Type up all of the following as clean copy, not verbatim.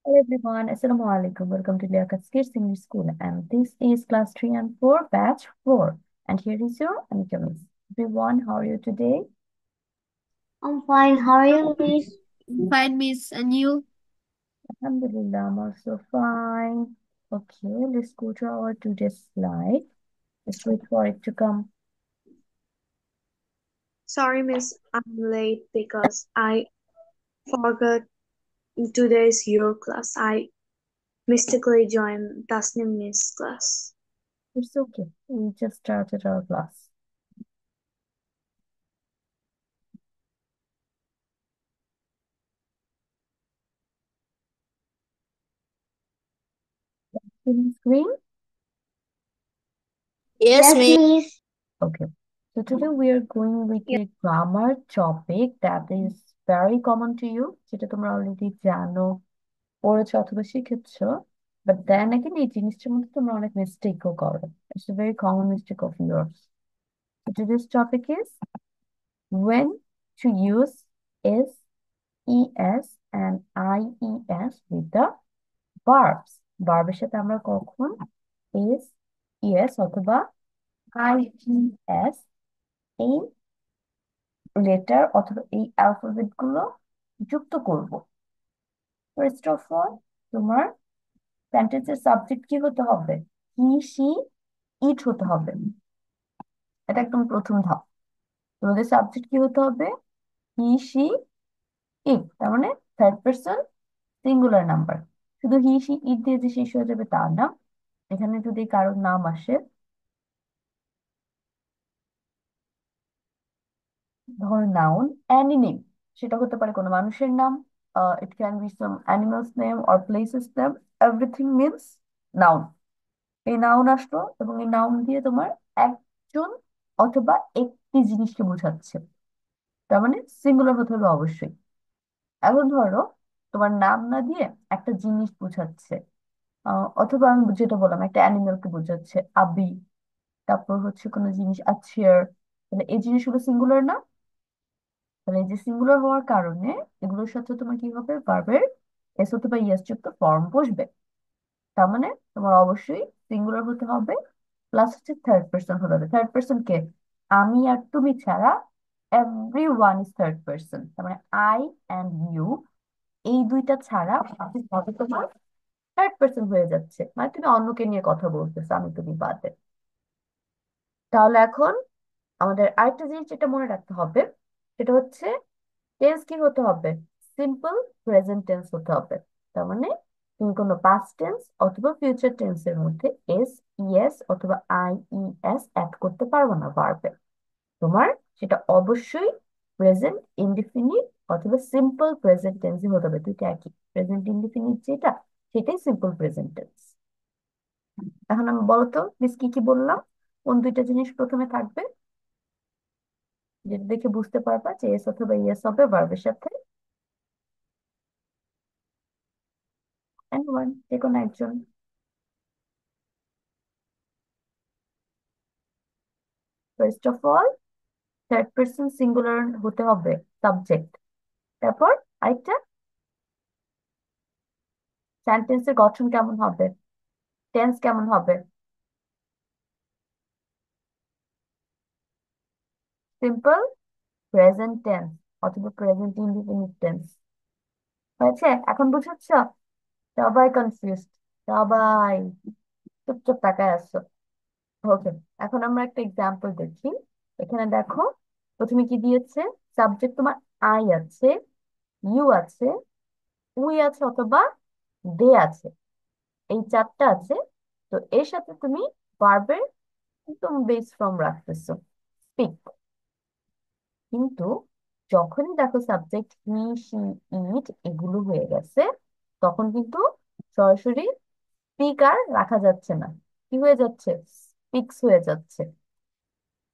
Hello everyone, Assalamu alaikum. Welcome to Liaquat's Kids English School, and this is class 3 and 4, batch 4. And here is your Anika Miss. Everyone, how are you today? I'm fine. How are you, Miss? Fine, Miss. And you? Alhamdulillah, I'm also fine. Okay, let's go to our today's slide. Let's wait for it to come. Sorry, miss, I'm late because I forgot today's your class. I mistakenly joined Tasnim Miss class. It's okay. We just started our class. Full screen? Yes, Yes, Miss. Miss. Okay. So today we are going with Yeah. a grammar topic that is very common to you, যেটা তোমরা already জানো, পড়েছো অথবা শিখেছো, but then again এই জিনিসটার মধ্যে তোমরা অনেক মিস্টেকও করো. It's a very common mistake of yours. So today's topic is when to use is, es and ies with the verbs. ভার্বের সাথে আমরা কখন is, es অথবা ies এই লেটার অথবা এই অ্যালফাবেট গুলো যুক্ত করব. ফার্স্ট অফ অল, তোমার সেন্টেন্সের সাবজেক্ট কি হতে হবে? হি, সি, ইট হতে হবে. এটা একদম প্রথম ধাপ. তোমাদের সাবজেক্ট কি হতে হবে? হি, সি, ইট, তার মানে থার্ড পার্সন সিঙ্গুলার নাম্বার. শুধু হি, সি, ইট দিয়ে যে শেষ হয়ে যাবে তা না. এখানে যদি কারোর নাম আসে, ধর নাউন, এনি নেম, সেটা হতে পারে কোনো মানুষের নাম, it can be some animals name or places name, everything means noun. এই নাউন আসলো এবং এই নাউন দিয়ে তোমার একজন অথবা একটি জিনিসকে বোঝাচ্ছে, তার মানে সিঙ্গুলার হতে হবে অবশ্যই. এখন ধরো তোমার নাম না দিয়ে একটা জিনিস বোঝাচ্ছে, অথবা আমি যেটা বললাম একটা অ্যানিমেলকে বোঝাচ্ছে, আবি, তারপর হচ্ছে কোনো জিনিস আছে, তাহলে এই জিনিসগুলো সিঙ্গুলার না? তাহলে এই যে সিঙ্গুলার হওয়ার কারণে এগুলোর সাথে তোমার কি হবে? ভার্বের এস অথবা ইএস যুক্ত ফর্ম বসবে. তার মানে তোমার অবশ্যই সিঙ্গুলার হতে হবে, প্লাস হচ্ছে থার্ড পার্সন হতে হবে. থার্ড পার্সন কে? আমি আর তুমি ছাড়া every one is third person. তার মানে আই অ্যান্ড ইউ, এই দুইটা ছাড়া বাকি সবই তোমার থার্ড পার্সন হয়ে যাচ্ছে, মানে তুমি অন্যকে নিয়ে কথা বলতেছো, আমি তুমি বাদে. তাহলে এখন আমাদের আরেকটা জিনিস যেটা মনে রাখতে হবে, সেটা হচ্ছে টেন্স কি হতে হবে? সিম্পল প্রেজেন্ট টেন্স হতে হবে. তার মানে তুমি কোনো পাস্ট টেন্স অথবা ফিউচার টেন্সের মধ্যে এস, ইএস অথবা আই, ই, এস অ্যাড করতে পারবে না ভার্বে. তোমার সেটা অবশ্যই প্রেজেন্ট ইনডিফিনিট অথবা সিম্পল প্রেজেন্ট টেন্সই হতে হবে. দুইটা একই, প্রেজেন্ট ইনডিফিনিট যেটা, সেটাই সিম্পল প্রেজেন্ট টেন্স. এখন আমি বলতো মিস কি কি বললাম, কোন দুইটা জিনিস প্রথমে থাকবে, যেটা দেখে বুঝতে পারবা যে এস অথবা ইএস হবে ভার্বের সাথে? এনিওয়ান, যে কোনো একজন. First of all, third person singular হতে হবে সাবজেক্ট. তারপর আরেকটা, সেন্টেন্সের গঠন কেমন হবে? টেন্স কেমন হবে? সিম্পল প্রেজেন্ট টেন্স অথবা প্রেজেন্ট ইনডিফিনিট টেন্স. হয়েছে? এখন বুঝাচ্ছ? সবাই কনফিউজড? সবাই চুপচাপ তাকায় আসছো? ওকে, এখন আমরা একটা এক্সাম্পল দেখি. এখানে দেখো, প্রথমে কি দিয়েছে? সাবজেক্ট তোমার আই আছে, ইউ আছে, উই আছে অথবা দে আছে, এই চারটা আছে. তো এর সাথে তুমি ভার্বের একদম বেস ফর্ম রাখতেছো, স্পিক. কিন্তু যখনই দেখো সাবজেক্ট হি, সি, ইট এগুলো হয়ে গেছে, তখন কিন্তু সরাসরি স্পিক আর রাখা যাচ্ছে না. কি হয়ে যাচ্ছে? স্পিক্স হয়ে যাচ্ছে.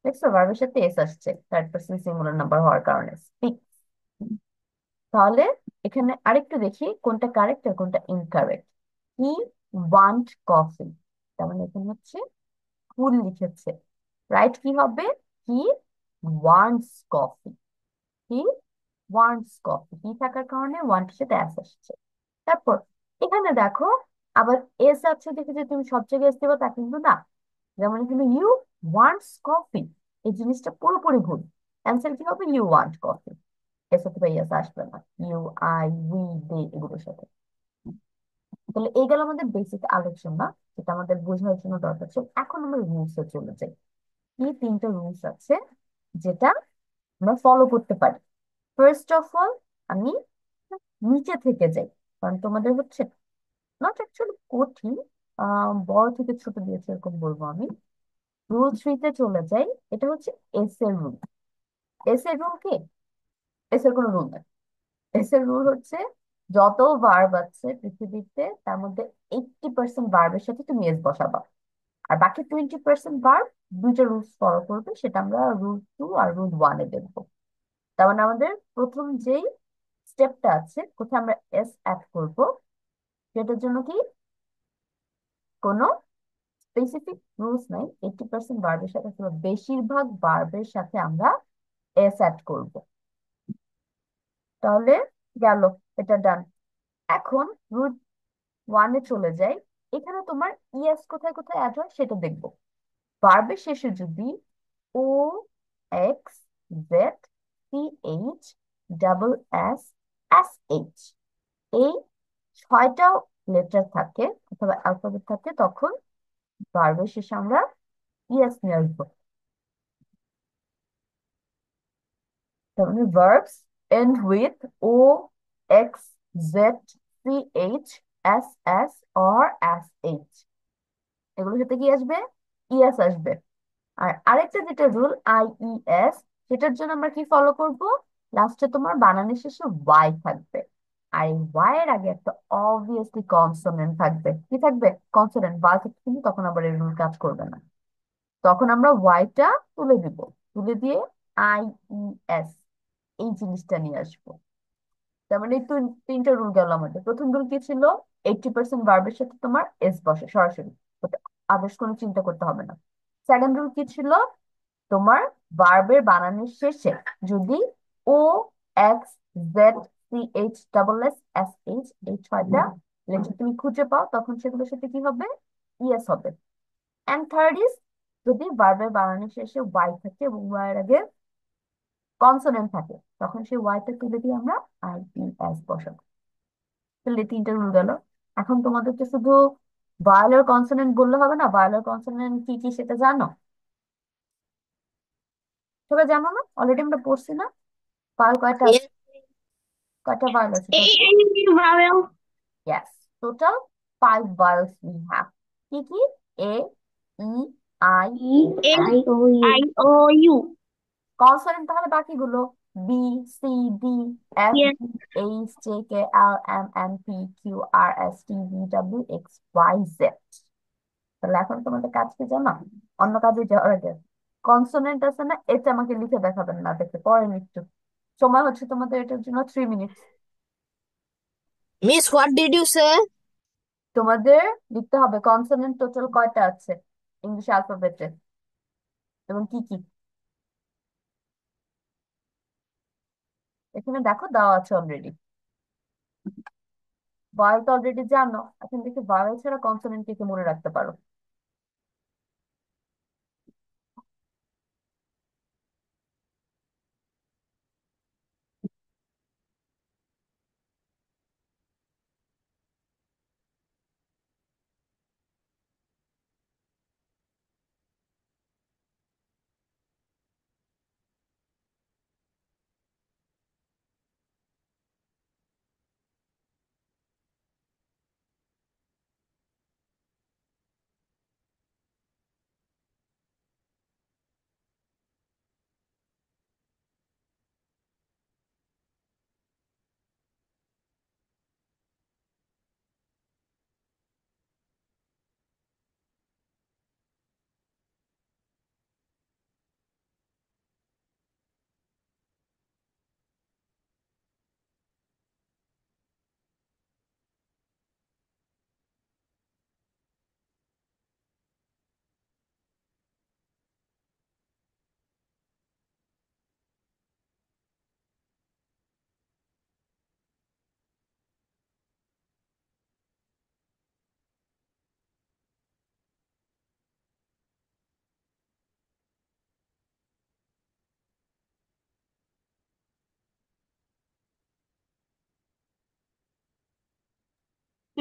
দেখছো, ভার্বের সাথে এস আসছে থার্ড পার্সন সিঙ্গুলার নাম্বার হওয়ার কারণে, স্পিক. তাহলে এখানে আরেকটু দেখি কোনটা কারেক্ট আর কোনটা ইনকারেক্ট. হি ওয়ান্ট কফি, তার মানে এখানে হচ্ছে ফুল লিখেছে. রাইট কি হবে? He wants coffee. He wants coffee, he থাকার কারণে ওয়ান্টের সাথে অ্যাস আসছে. তারপর এখানে দেখো আবার এস আছে দেখে যে তুমি সব জায়গায় এস দিবা তা কিন্তু না। যেমন এখানে ইউ ওয়ান্টস কফি, এই জিনিসটা পুরোপুরি ভুল। অ্যান্সার কি হবে? You want coffee. এস অথবা ইয়েস আসবে না, ইউ, আই, উই, দে এগুলোর সাথে। তাহলে এই গেল আমাদের বেসিক আলোচনা, যেটা আমাদের বোঝার জন্য দরকার ছিল। এখন আমরা রুলস এ চলে যাই। কি তিনটা রুলস আছে যেটা আমরা ফলো করতে পারি। ফার্স্ট অফ অল আমি নিচে থেকে যাই, কারণ তোমাদের হচ্ছে নট অ্যাকচুয়ালি কঠিন, বড় থেকে ছোট দিয়েছে এরকম বলবো আমি। রুল থ্রিতে চলে যাই। এটা হচ্ছে এস এর রুল। এস এর রুল কি? এস এর কোনো রুল নেই। এস এর রুল হচ্ছে যত ভার্ব আছে পৃথিবীতে তার মধ্যে 80% ভার্বের সাথে তুমি এস বসাবা, আর বাকি 20% ভার্ব দুইটা রুলস ফলো করবে। সেটা আমরা রুল 2 আর রুল 1 এ দেখবো। তার মানে আমাদের প্রথম যেই স্টেপটা আছে, কোথায় আমরা এস অ্যাড করব, সেটার জন্য কি কোনো স্পেসিফিক রুলস নাই। 80% ভার্বের সাথে অথবা বেশিরভাগ ভার্বের সাথে আমরা এস অ্যাড করব। তাহলে গেল, এটা ডান। এখন রুল 1 এ চলে যাই। এখানে তোমার ইএস কোথায় কোথায় অ্যাড হয় সেটা দেখবো। ভার্বের শেষে যদি O, X, Z, C H, double S, S H, এই 6টা লেটার থাকে অথবা অ্যালফাবেট থাকে, তখন ভার্বের শেষে আমরা ইএস নিয়ে আসবো। তার মানে verbs end with O, X, Z, C, H, S, S or S, H, এগুলোর সাথে কি আসবে? ইএস আসবে। আর আরেকটা যেটা রুল আই, ই, এস, সেটার জন্য আমরা কি ফলো করব? লাস্টে তোমার বানানের শেষে ওয়াই থাকবে। আর এই ওয়াই এর আগে একটা অবভিয়াসলি কনসোনেন্ট থাকবে। কি থাকবে? কনসোনেন্ট। ওয়াই থাকবে কিন্তু তখন আবার এই রুল কাজ করবে না। তখন আমরা ওয়াইটা তুলে দিব, তুলে দিয়ে আই, ই, এস এই জিনিসটা নিয়ে আসবো। তার মানে এই তিনটা রুল গেল আমাদের। প্রথম রুল কি ছিল? 80% ভার্বের সাথে তোমার এস বসে সরাসরি, আদার্স কোনো চিন্তা করতে হবে না। সেকেন্ড রুল কি ছিল? তোমার ভার্বের বানানের শেষে যদি O, X, Z, C H, double S, S H এই 6টা লেটার তুমি খুঁজে পাও, তখন সেগুলোর সাথে কি হবে? ইএস হবে। এন্ড থার্ড ইজ, যদি ভার্বের বানানের শেষে ওয়াই থাকে এবং ওয়াই এর আগে কনসোনেন্ট থাকে, তখন সেই ওয়াইটা তুলে দিয়ে আমরা আই, ই, এস বসাবো। তাহলে তিনটা রুল গেল। এখন তোমাদের তো শুধু ভায়েল আর কনসোনেন্ট বললে হবে না। ভায়েল আর কনসোনেন্ট কি কি সেটা জানো? সবাই জানো না? অলরেডি আমরা পড়ছি না? ভায়েল কয়টা আছে? Yes. কয়টা ভায়েল আছে A total? and B vowel. Yes, total 5 vowels we have. কি কি? A, E, I, E O, N. I O U. I O U. Consonant তাহলে বাকিগুলো B, C, D, F, Yes. G, H, J, K, L, M, N, P, Q, R, S, T, V, W, X, Y, Z. তাহলে এখন তোমাদের কাজ কি জানো? অন্য কাজে যাওয়ার আগে কনসোনেন্ট আছে না, এটা আমাকে লিখে দেখাবেন না, দেখে পড়েন একটু। সময় হচ্ছে তোমাদের এটার জন্য 3 minute. Miss, what did you say? তোমাদের লিখতে হবে কনসোনেন্ট টোটাল কয়টা আছে ইংলিশ অ্যালফাবেটে এবং কি কি। এখানে দেখো দেওয়া আছে অলরেডি। ভাওয়েল তো অলরেডি জানো, এখন দেখি ভাওয়েল ছাড়া কনসোনেন্ট কি কি মনে রাখতে পারো।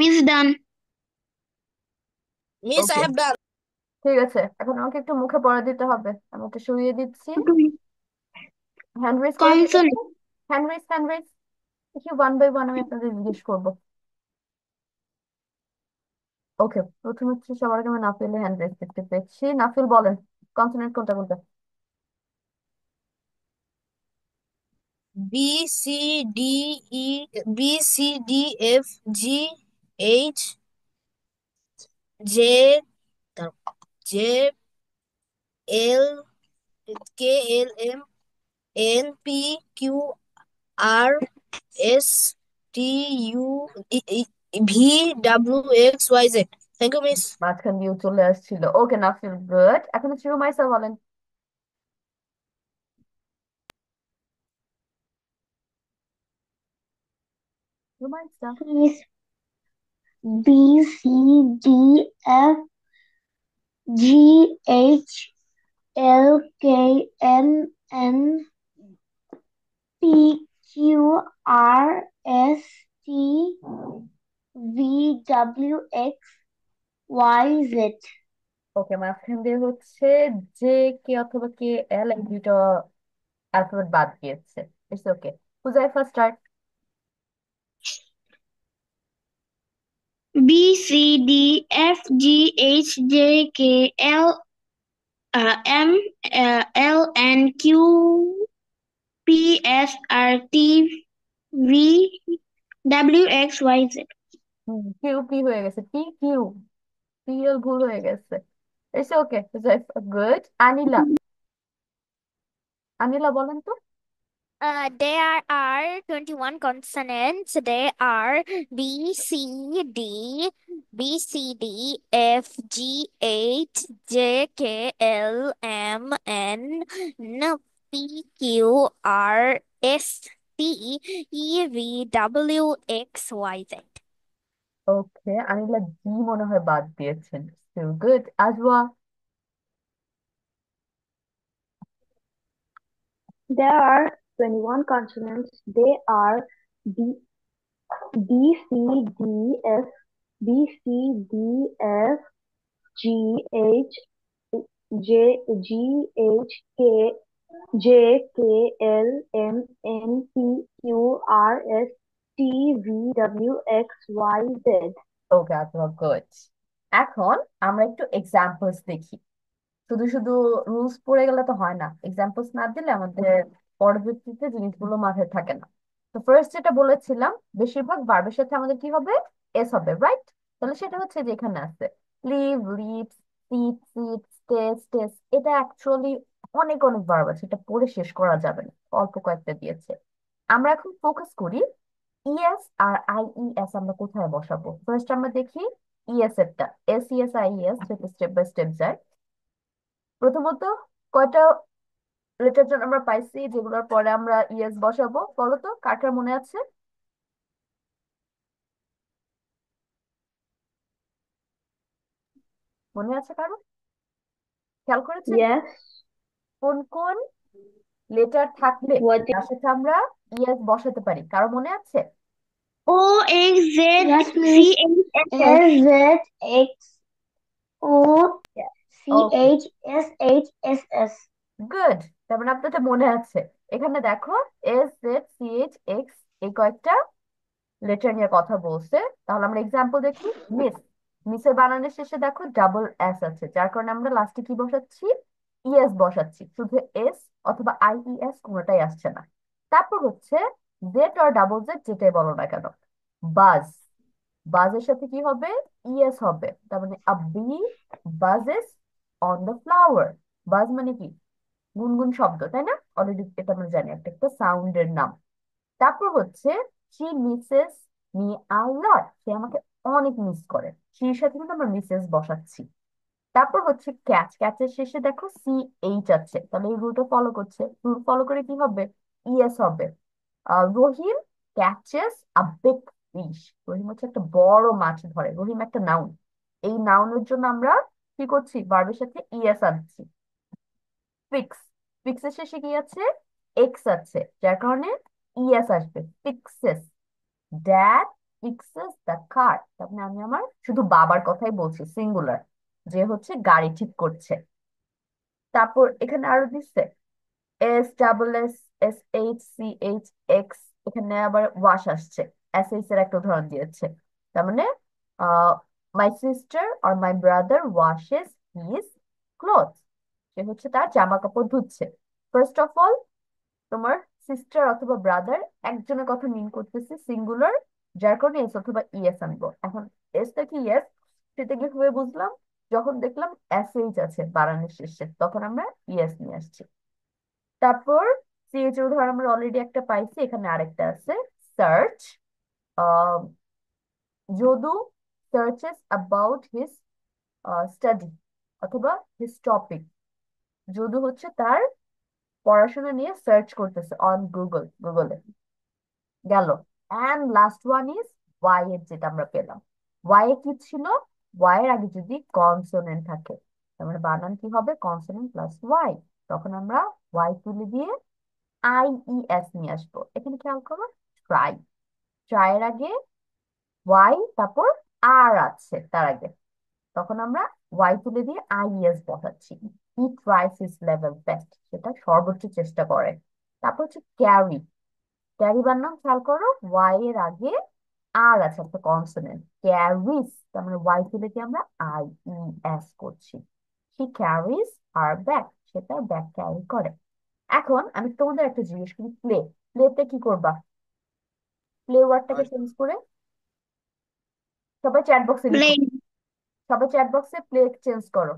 Miss done. Miss, I okay, have done. ঠিক আছে, এখন আমাকে একটু মুখে পড়া দিতে হবে, আমি একটা সরিয়ে দিচ্ছি। হ্যান্ড রেজ করে কে Consonant. গেছে? Hand raise, hand raise. দেখি ওয়ান বাই ওয়ান আমি আপনাদের জিজ্ঞেস করবো। ওকে, প্রথম হচ্ছে সবার আগে আমি নাফিলের হ্যান্ড রেজ দেখতে পেয়েছি। নাফিল বলেন, কনসোনেন্ট কোনটা কোনটা? B, C, D, E, B, C, D, F, G, H, J, J, L, K, L, M, N, P, Q, R, S, T, U, V, W, X, Y, Z. Thank you, Miss. মাঝখান দিয়ে চলে আসছিল। ওকে নাফিল, good. এখন হচ্ছে রুমাইসা বলেন। Rumaisa. Miss B C D F G H L K M N P Q R S T V W X Y Z. ওকে, মাঝখান দিয়ে হচ্ছে জে কে অথবা কে এল, এই দুটো অ্যালফাবেট বাদ দিয়েছে। It's okay. Huzaifa start. B C D F G H J K L M L N Q P S R T V W X Y Z. Q P হয়ে গেছে, পি কিউ, পি এল ভুল হয়ে গেছে। It's okay Huzaifa, good. Anila, Anila বলেন তো। There are 21 consonants. They are B, C, D, B, C, D, F, G, H, J, K, L, M, N, N, P, Q, R, S, T, E, V, W, X, Y, Z. ওকে, আনিলা জি মনে হয় বাদ দিয়েছেন। Good. Ajwa. There are 21 consonants. They are B, B, C, D, F, B, C, D, F, G, H, J, G, H, K, J, K, L, M, N, P, Q, R, S, T, V, W, X, Y, Z. Okay Ajwa, good. এখন আমরা একটু examples দেখি। শুধু শুধু rules পড়ে গেলে তো হয় না, এক্সাম্পলস না দিলে আমাদের পরবর্তীতে জিনিসগুলো মাথায় থাকে না। তো ফার্স্ট যেটা বলেছিলাম, বেশিরভাগ ভার্বের সাথে আমাদের কি হবে? এস হবে, রাইট? তাহলে সেটা হচ্ছে যেখানে আছে live, lives, sit, sit, stay, stays. এটা অ্যাকচুয়ালি অনেক অনেক ভার্ব আছে, এটা পড়ে শেষ করা যাবে না, অল্প কয়েকটা দিয়েছে। আমরা এখন ফোকাস করি ইএস আর আইইএস আমরা কোথায় বসাবো। ফার্স্ট আমরা দেখি ইএস এরটা, এস ইএস আইইএস, যেটা স্টেপ বাই স্টেপ যায়। প্রথমত কয়টা লেটার আমরা পাইছি যেগুলোর পরে আমরা ইএস বসাবো? বলো তো, কার কার মনে আছে? মনে আছে কারো? খেয়াল করেছেন Yes. কোন কোন লেটার থাকলে What? তার সাথে আমরা ইএস বসাতে পারি? কারো মনে আছে? O X Z Yes, C Miss. H S S. S Z X O C okay, H S H S S. Good. তার মানে আপনার এটা মনে আছে। এখানে দেখো S Z C H X, এই কয়েকটা লেটার নিয়ে কথা বলছে। তাহলে আমরা এক্সাম্পল দেখি। মিস, মিসের বানানের শেষে দেখো ডাবল এস আছে, যার কারণে আমরা লাস্টে কি বসাচ্ছি? ইএস বসাচ্ছি। শুধু এস অথবা আইইএস কোনোটাই আসছে না। তারপর হচ্ছে জেড আর ডাবল জেড, যেটাই বলো না কেন। বাজ, বাজের সাথে কি হবে? ইএস হবে। তার মানে আ বি বাজেস অন দ্য ফ্লাওয়ার। বাজ মানে কি? গুনগুন শব্দ, তাই না? অলরেডি এটা আমরা জানি, একটা একটা সাউন্ডের নাম। তারপর হচ্ছে শি মিসেস মি আ লট, সে আমাকে অনেক মিস করে। শির সাথে কিন্তু আমরা মিসেস বসাচ্ছি। তারপর হচ্ছে ক্যাচ, ক্যাচের শেষে দেখো সি এইচ আছে, তাহলে এই রুলটা ফলো করছে। রুল ফলো করে কি হবে? ইএস হবে। রহিম ক্যাচেস আ বিগ ফিশ, রহিম হচ্ছে একটা বড় মাছ ধরে। রহিম একটা নাউন, এই নাউনের জন্য আমরা কি করছি? ভার্বের সাথে ইএস আনছি। ফিক্স, ফিক্সের শেষে কি আছে? এক্স আছে, যার কারণে ইএস আসবে। Fixes. Dad fixes the car, তার মানে আমি আমার শুধু বাবার কথাই বলছি, সিঙ্গুলার, যে হচ্ছে গাড়ি ঠিক করছে। তারপর এখানে আরো দিচ্ছে SSSHCH, এখানে আবার ওয়াশ আসছে, এস এর একটা উদাহরণ দিয়েছে। তার মানে my sister or my brother washes his clothes, সে হচ্ছে তার জামা কাপড় ধুচ্ছে। ফার্স্ট অফ অল তোমার সিস্টার অথবা ব্রাদার একজনের কথা মিন করতেছে, সিঙ্গুলার, যার কারণে এস অথবা ইএস আনবো। এখন এসটা কি ইএস, সেটা কিভাবে বুঝলাম? যখন দেখলাম এসএইচ আছে বানানের শেষে, তখন আমরা ইএস নিয়ে আসছি। তারপর সিএচ এর উদাহরণ আমরা অলরেডি একটা পাইছি, এখানে আরেকটা আছে, search. Jadu searches about his study অথবা হিজ টপিক, যদু হচ্ছে তার পড়াশোনা নিয়ে সার্চ করতেছে অন গুগলে। গেল। And last one is Y এর, যেটা আমরা পেলাম। ওয়াই এ কি ছিল? ওয়াই এর আগে যদি কনসোনেন্ট থাকে, তার মানে বানান কি হবে? Consonant plus Y. তখন আমরা ওয়াই তুলে দিয়ে আইইএস নিয়ে আসবো। এখানে খেয়াল করো, ট্রাই, ট্রাই এর আগে ওয়াই, তারপর আর আছে তার আগে, তখন আমরা ওয়াই তুলে দিয়ে আইইএস বসাচ্ছি। হি ট্রাইস হিজ লেভেল বেস্ট, সেটা সর্বোচ্চ চেষ্টা করে। তারপর হচ্ছে ক্যারি, ক্যারি বানাম খেয়াল করো, ওয়াই এর আগে আর আছে একটা কনসোনেন্ট, ক্যারিস, তার মানে ওয়াই তুলে দিয়ে আমরা আইইএস করছি। হি ক্যারিস আর ব্যাগ, সেটা ব্যাগ ক্যারি করে। এখন আমি তোমাদের একটা জিজ্ঞেস করি, প্লেতে কি করবা? প্লে ওয়ার্ডটাকে চেঞ্জ করে সবাই চ্যাট বক্সে লিখো, প্লেন। সবাই চ্যাট বক্সে প্লে চেঞ্জ করো।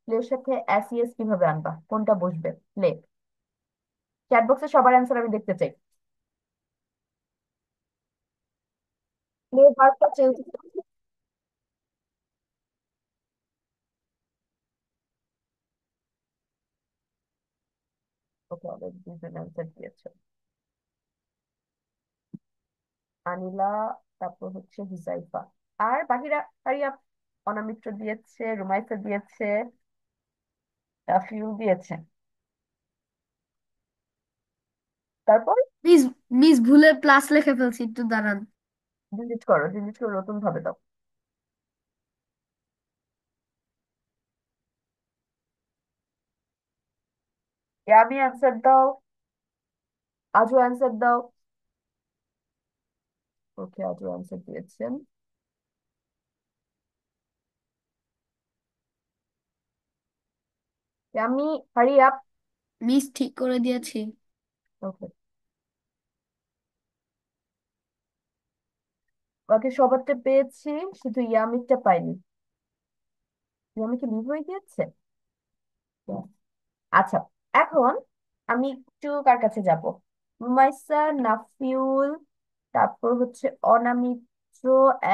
প্লের সাথে এসইএস কিভাবে আনবা, কোনটা বসবে? প্লে। চ্যাট বক্সে সবার অ্যান্সার আমি দেখতে চাই। প্লে ওয়ার্ডটা চেঞ্জ, ওকে অলরেডি দুজন অ্যান্সার দিয়েছে, আনিলা, তারপর হচ্ছে হুজাইফা, আর বাকিরা, আরিয়া, অনামিত্র দিয়েছে, রুমাইসা দিয়েছে, রাফিউল দিয়েছে। তারপর মিস মিস ভুলে প্লাস লিখে ফেলছি, একটু দাঁড়ান। ডিলিট করো, ডিলিট করে নতুন ভাবে দাও। ইয়ামি অ্যান্সার দাও, আজু অ্যান্সার দাও। ওকে, আজু অ্যান্সার দিয়েছেন। Yummy, hurry up. মিস ঠিক করে দিয়েছি। ওকে, বাকি সবারটা পেয়েছি, শুধু ইয়ামিরটা পাইনি। ইয়ামি কি লিভ হয়ে গিয়েছে? Yes. আচ্ছা, এখন আমি একটু কার কাছে যাব? রুমাইসা, নাফিউল, তারপর হচ্ছে অনামিত্র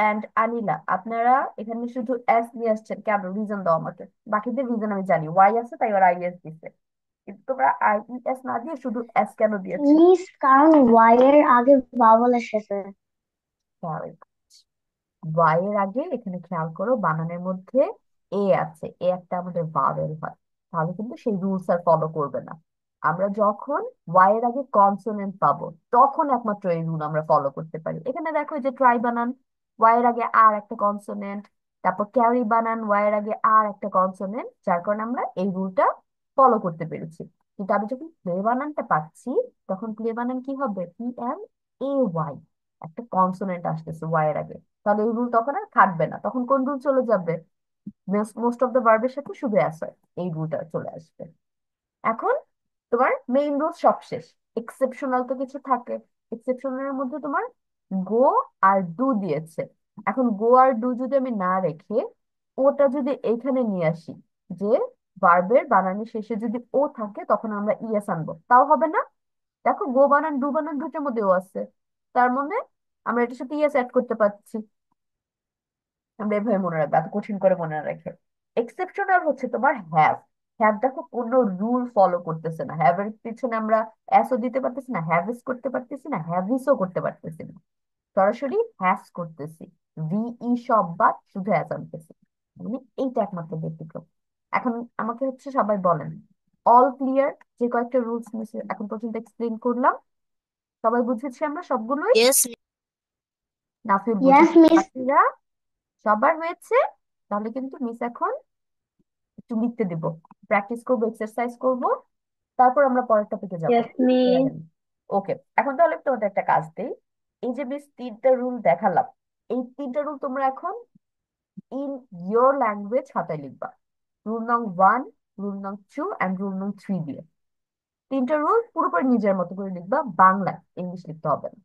এন্ড আনিলা, আপনারা এখানে শুধু এস নিয়ে আসছেন কেন? রিজন দাও আমাকে। বাকিদের রিজন আমি জানি, ওয়াই আছে তাই ওরা আইএস দিছে, কিন্তু তোমরা আইইএস না দিয়ে শুধু এস কেন দিয়েছো? মিস, কারণ ওয়াই এর আগে ভাওয়াল এসেছে। ওয়াই এর আগে এখানে খেয়াল করো, বানানের মধ্যে এ আছে, এ একটা আমাদের ভাওয়েল হয়, তাহলে কিন্তু সেই রুলস আর ফলো করবে না। আমরা যখন ওয়াই এর আগে কনসোনেন্ট পাবো, তখন একমাত্র এই রুল আমরা ফলো করতে পারি। এখানে দেখো, এই যে ট্রাই বানান, ওয়াই এর আগে আর একটা কনসোনেন্ট, তারপর ক্যারি বানান, ওয়াই এর আগে আর একটা কনসোনেন্ট, যার কারণে আমরা এই রুলটা ফলো করতে পেরেছি। কিন্তু আমি যখন প্লে বানানটা পাচ্ছি, তখন প্লে বানান কি হবে? PLAY, একটা কনসোনেন্ট আসতেছে ওয়াই এর আগে, তাহলে এই রুল তখন আর খাটবে না। তখন কোন রুল চলে যাবে? মোস্ট অফ দ্য ভার্বের সাথে শুধু অ্যাস হয়, এই রুলটা চলে আসবে। এখন তোমার মেইন রুল সব শেষ, এক্সেপশনাল তো কিছু থাকে। এক্সেপশনাল মধ্যে তোমার গো আর ডু দিয়েছে। এখন গো আর ডু যদি আমি না রেখে ওটা যদি এইখানে নিয়ে আসি, যে ভার্বের বানানের শেষে যদি ও থাকে, তখন আমরা ইএস আনবো, তাও হবে না। দেখো, গো বানান, ডু বানান দুটোর মধ্যেও আছে, তার মানে আমরা এটার সাথে ইএস অ্যাড করতে পারছি। আমরা এভাবে মনে রাখবো, এত কঠিন করে মনে না রেখে। এক্সেপশনাল হচ্ছে তোমার হ্যাভ। হ্যাভ দেখো কোনো রুল ফলো করতেছে না, হ্যাভ এর পিছনে আমরা অ্যাসও দিতে পারতেছি না, হ্যাভিস করতে পারতেছি না, হ্যাভিসও করতে পারতেছি না, সরাসরি হ্যাস করতেছি, সব বাদ, শুধু অ্যাস আনতেছি। মানে এইটা একমাত্র ব্যতিক্রম। এখন আমাকে হচ্ছে সবাই বলেন, অল ক্লিয়ার? যে কয়েকটা রুলস এখন পর্যন্ত এক্সপ্লেন করলাম, সবাই বুঝেছি আমরা সবগুলোই? ইয়েস। নাফিল Yes, বুঝেছো? Miss. বাকিরা সবার হয়েছে? তাহলে কিন্তু মিস এখন একটু লিখতে দিব, প্র্যাকটিস করবো, এক্সারসাইজ করব, তারপর আমরা পরের টপিকে যাবো। Yes, Miss. ওকে, এখন তাহলে তোমাদের একটা কাজ দেই। এই যে মিস তিনটা রুল দেখালাম, এই তিনটা রুল তোমরা এখন ইন ইয়োর ল্যাঙ্গুয়েজ খাতায় লিখবা। রুল নং 1, রুল নং 2 অ্যান্ড রুল নং 3 দিয়ে। তিনটা রুল পুরোপুরি নিজের মতো করে লিখবা, বাংলা, ইংলিশ লিখতে হবে না।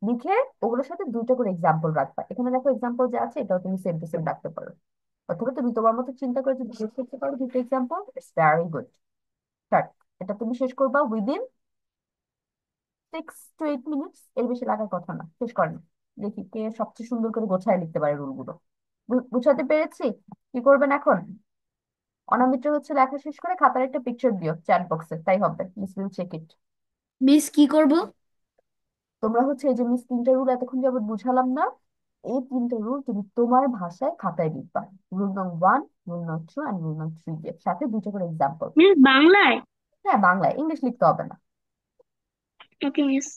লিখে ওগুলোর সাথে দুইটা করে এক্সাম্পল রাখবা। এখানে দেখো এক্সাম্পল যে আছে এটাও তুমি সেম টু সেম রাখতে পারো, অথবা তুমি তোমার মতো চিন্তা করে যদি শেষ করতে পারো দুটো example, it's very good. Start. এটা তুমি শেষ করবা উইদিন 6 to 8 মিনিটস, এর বেশি লাগার কথা না। শেষ করেন, দেখি কে সবচেয়ে সুন্দর করে গোছায় লিখতে পারে রুলগুলো। বুঝাতে পেরেছি? কি করবেন এখন? অনামিত্র হচ্ছে লেখা শেষ করে খাতার একটা পিকচার দিও চ্যাট বক্সে, তাই হবে। Miss will check it. Miss কি করব? তোমরা হচ্ছে এই যে মিস তিনটা রুল এতক্ষণ যাবত বুঝালাম না, এই তিনটা রুল তুমি তোমার ভাষায় খাতায় লিখবা। রুল নং 1, রুল নং 2 অ্যান্ড রুল নং 3 দিয়ে, সাথে দুইটা করে এক্সাম্পল। মিস বাংলায়? হ্যাঁ বাংলায়, ইংলিশ লিখতে হবে না। ওকে miss.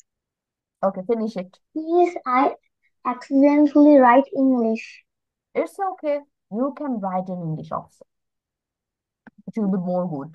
Okay, finish it. Miss, I accidentally write English. It's okay. You can write in English also. It will be more good.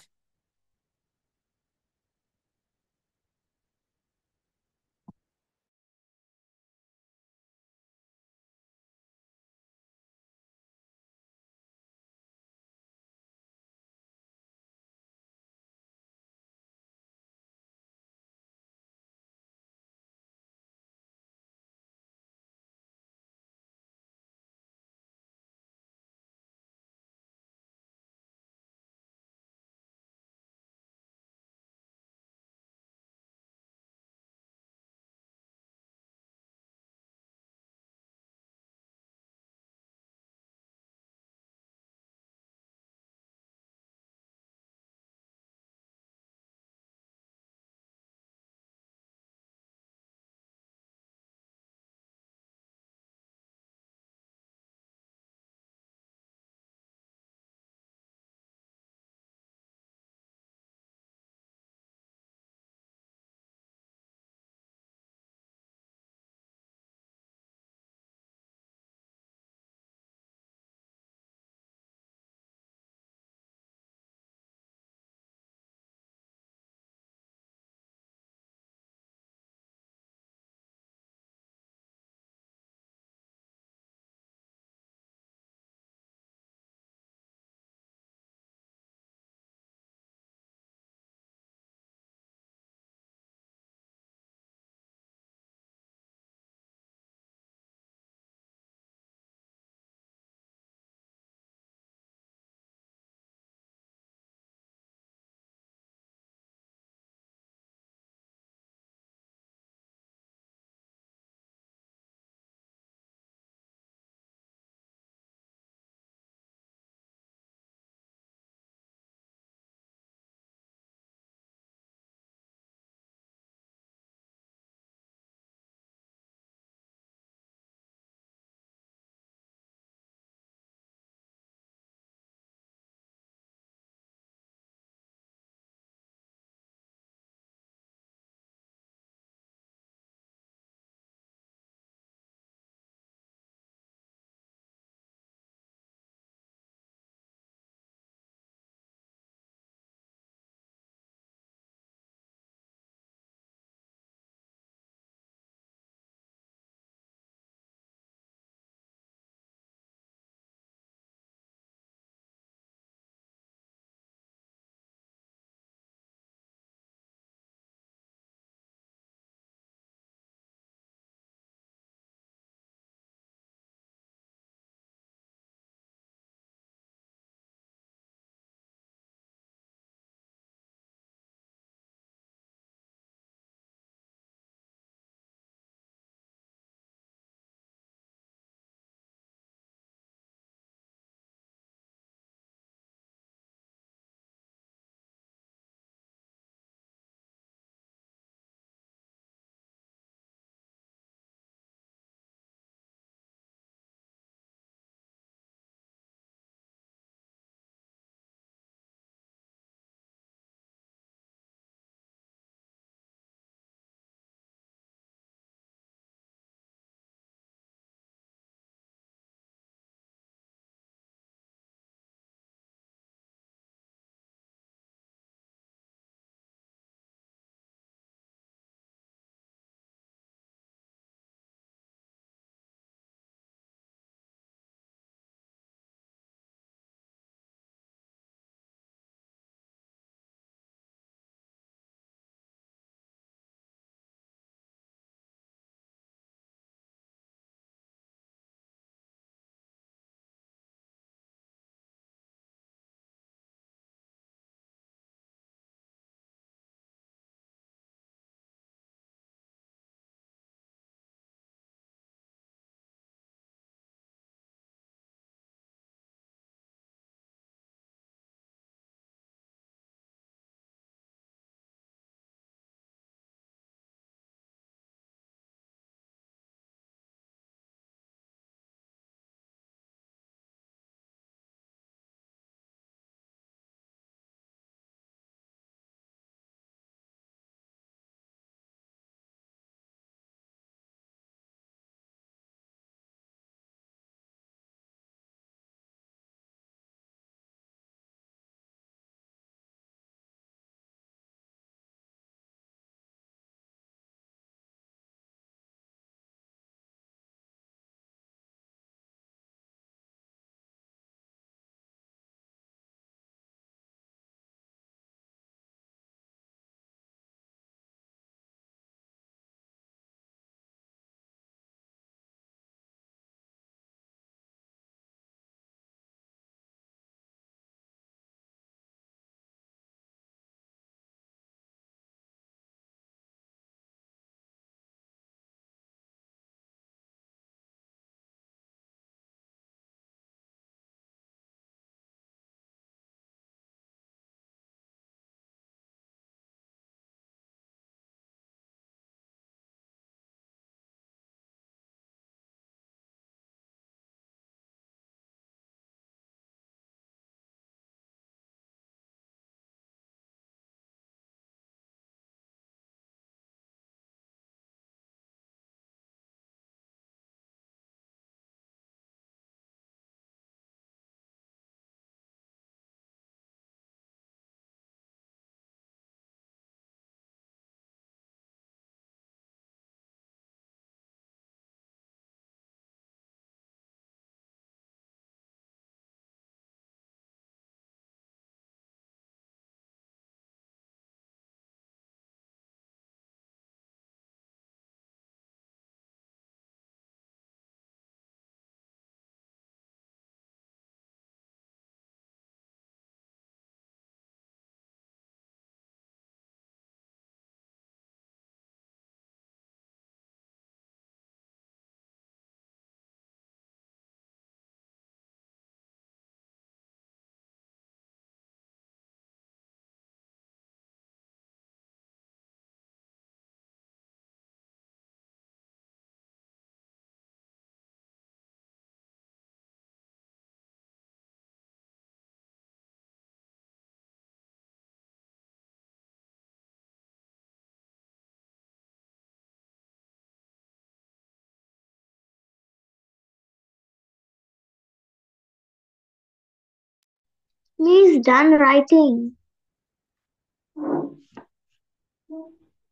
Miss, done writing.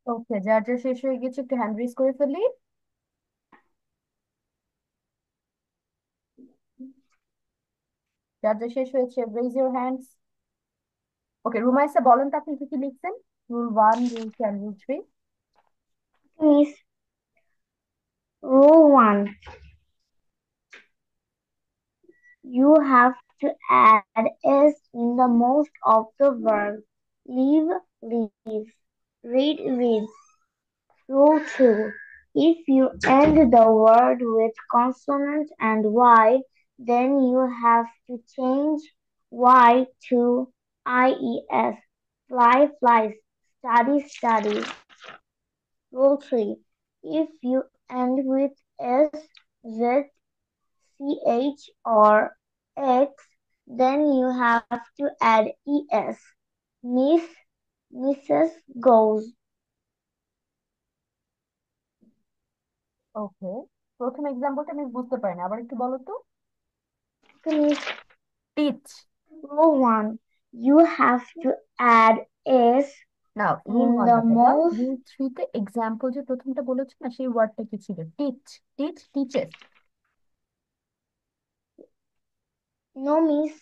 ওকে, যার যার শেষ হয়ে গেছে একটু হ্যান্ড রেজ করে ফেলি। যার যার শেষ হয়েছে রেজ ইউর হ্যান্ডস। ওকে, রুমাইসা বলেন তো আপনি কি কি লিখছেন? Rule 1, rule 2 and rule 3। Miss, rule 1. You have to add s in the most of the verbs. Leave, leaves. Read, reads. Rule 2. If you end the word with consonant and y, then you have to change y to ies. Fly, flies. Study, studies. Rule 3. If you end with s, z, ch, or x, then you have to add es. Miss, Mrs. goes. ওকে, প্রথম এক্সাম্পলটা আমি বুঝতে পারি না, আবার একটু বলো তো। Miss, teach. rule 1. You have to add s now rule in 1 the টা বললাম, most. রুল 3 তে এক্সাম্পল যে প্রথমটা বলেছে না, সেই ওয়ার্ডটা কি ছিল? Teach. Teach, teaches. No, miss.